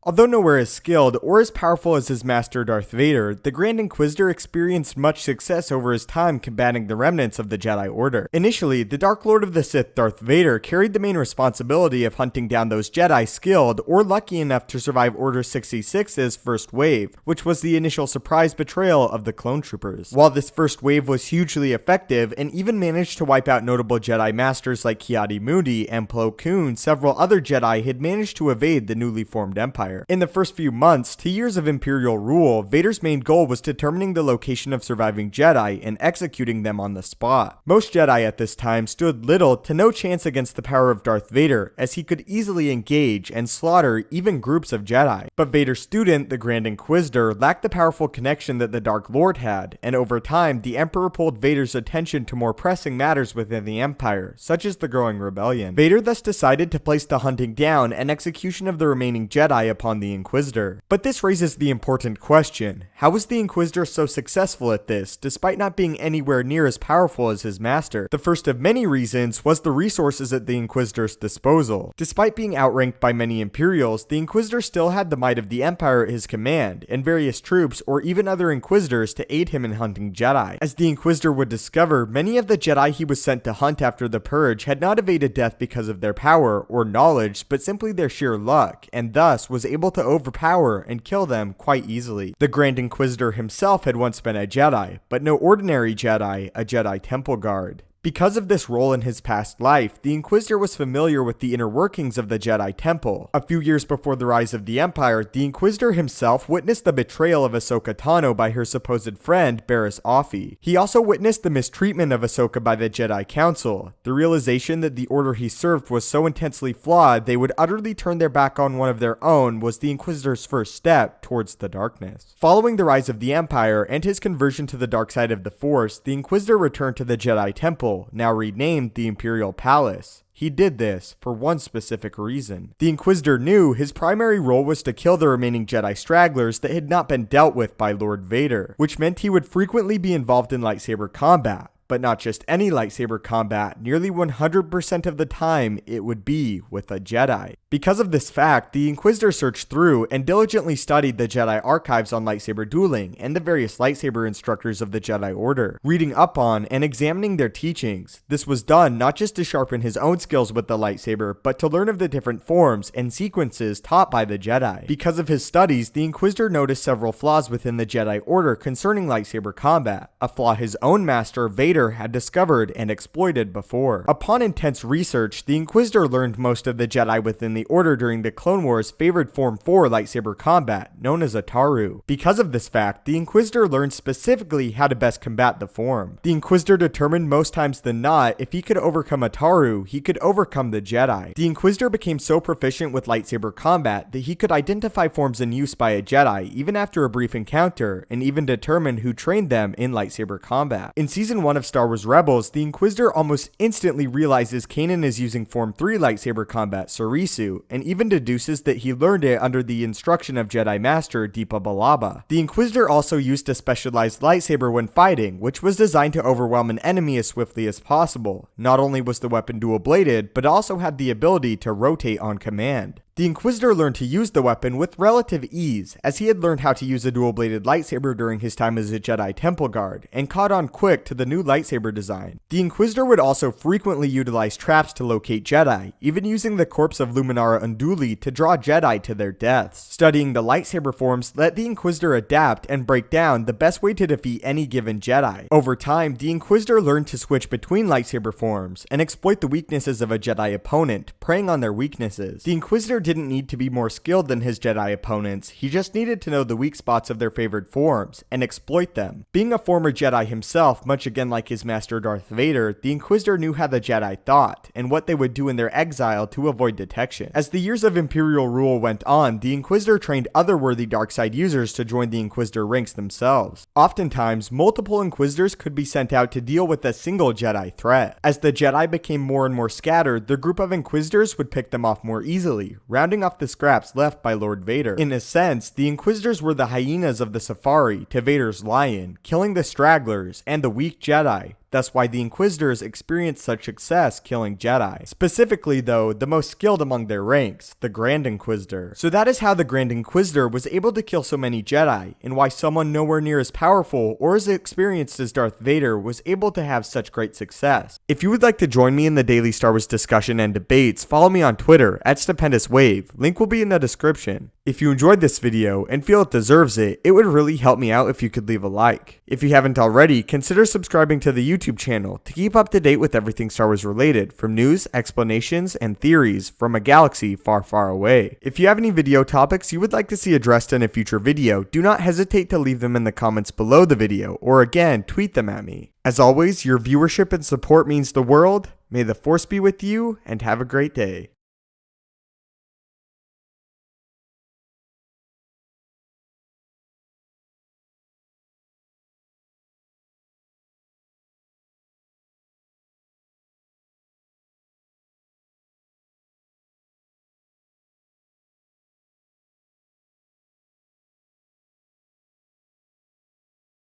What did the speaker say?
Although nowhere as skilled or as powerful as his master Darth Vader, the Grand Inquisitor experienced much success over his time combating the remnants of the Jedi Order. Initially, the Dark Lord of the Sith Darth Vader carried the main responsibility of hunting down those Jedi skilled or lucky enough to survive Order 66's first wave, which was the initial surprise betrayal of the clone troopers. While this first wave was hugely effective and even managed to wipe out notable Jedi masters like Ki-Adi-Mundi and Plo Koon, several other Jedi had managed to evade the newly formed Empire. In the first few months to years of Imperial rule, Vader's main goal was determining the location of surviving Jedi and executing them on the spot. Most Jedi at this time stood little to no chance against the power of Darth Vader, as he could easily engage and slaughter even groups of Jedi. But Vader's student, the Grand Inquisitor, lacked the powerful connection that the Dark Lord had, and over time, the Emperor pulled Vader's attention to more pressing matters within the Empire, such as the growing rebellion. Vader thus decided to place the hunting down and execution of the remaining Jedi upon the Inquisitor. But this raises the important question: how was the Inquisitor so successful at this, despite not being anywhere near as powerful as his master? The first of many reasons was the resources at the Inquisitor's disposal. Despite being outranked by many Imperials, the Inquisitor still had the might of the Empire at his command, and various troops or even other Inquisitors to aid him in hunting Jedi. As the Inquisitor would discover, many of the Jedi he was sent to hunt after the Purge had not evaded death because of their power or knowledge, but simply their sheer luck, and thus was able to overpower and kill them quite easily. The Grand Inquisitor himself had once been a Jedi, but no ordinary Jedi, a Jedi Temple Guard. Because of this role in his past life, the Inquisitor was familiar with the inner workings of the Jedi Temple. A few years before the rise of the Empire, the Inquisitor himself witnessed the betrayal of Ahsoka Tano by her supposed friend, Barriss Offee. He also witnessed the mistreatment of Ahsoka by the Jedi Council. The realization that the order he served was so intensely flawed they would utterly turn their back on one of their own was the Inquisitor's first step towards the darkness. Following the rise of the Empire and his conversion to the dark side of the Force, the Inquisitor returned to the Jedi Temple, now renamed the Imperial Palace. He did this for one specific reason. The Inquisitor knew his primary role was to kill the remaining Jedi stragglers that had not been dealt with by Lord Vader, which meant he would frequently be involved in lightsaber combat. But not just any lightsaber combat, nearly 100% of the time it would be with a Jedi. Because of this fact, the Inquisitor searched through and diligently studied the Jedi archives on lightsaber dueling and the various lightsaber instructors of the Jedi Order, reading up on and examining their teachings. This was done not just to sharpen his own skills with the lightsaber, but to learn of the different forms and sequences taught by the Jedi. Because of his studies, the Inquisitor noticed several flaws within the Jedi Order concerning lightsaber combat, a flaw his own master, Vader, had discovered and exploited before. Upon intense research, the Inquisitor learned most of the Jedi within the Order during the Clone Wars favored Form 4 lightsaber combat, known as Ataru. Because of this fact, the Inquisitor learned specifically how to best combat the form. The Inquisitor determined most times than not, if he could overcome Ataru, he could overcome the Jedi. The Inquisitor became so proficient with lightsaber combat that he could identify forms in use by a Jedi even after a brief encounter, and even determine who trained them in lightsaber combat. In Season 1 of Star Wars Rebels, the Inquisitor almost instantly realizes Kanan is using Form 3 lightsaber combat, Surisu, and even deduces that he learned it under the instruction of Jedi Master Deepa Billaba. The Inquisitor also used a specialized lightsaber when fighting, which was designed to overwhelm an enemy as swiftly as possible. Not only was the weapon dual-bladed, but also had the ability to rotate on command. The Inquisitor learned to use the weapon with relative ease, as he had learned how to use a dual-bladed lightsaber during his time as a Jedi Temple Guard, and caught on quick to the new lightsaber design. The Inquisitor would also frequently utilize traps to locate Jedi, even using the corpse of Luminara Unduli to draw Jedi to their deaths. Studying the lightsaber forms let the Inquisitor adapt and break down the best way to defeat any given Jedi. Over time, the Inquisitor learned to switch between lightsaber forms, and exploit the weaknesses of a Jedi opponent, preying on their weaknesses. The Inquisitor didn't need to be more skilled than his Jedi opponents, he just needed to know the weak spots of their favored forms, and exploit them. Being a former Jedi himself, much again like his master Darth Vader, the Inquisitor knew how the Jedi thought, and what they would do in their exile to avoid detection. As the years of Imperial rule went on, the Inquisitor trained other worthy dark-side users to join the Inquisitor ranks themselves. Oftentimes, multiple Inquisitors could be sent out to deal with a single Jedi threat. As the Jedi became more and more scattered, the group of Inquisitors would pick them off more easily, rounding off the scraps left by Lord Vader. In a sense, the Inquisitors were the hyenas of the safari to Vader's lion, killing the stragglers and the weak Jedi That's why the Inquisitors experienced such success killing Jedi. Specifically though, the most skilled among their ranks, the Grand Inquisitor. So that is how the Grand Inquisitor was able to kill so many Jedi, and why someone nowhere near as powerful or as experienced as Darth Vader was able to have such great success. If you would like to join me in the daily Star Wars discussion and debates, follow me on Twitter at StupendousWave, link will be in the description. If you enjoyed this video and feel it deserves it, it would really help me out if you could leave a like. If you haven't already, consider subscribing to the YouTube channel to keep up to date with everything Star Wars related, from news, explanations, and theories from a galaxy far, far away. If you have any video topics you would like to see addressed in a future video, do not hesitate to leave them in the comments below the video, or again, tweet them at me. As always, your viewership and support means the world. May the Force be with you, and have a great day.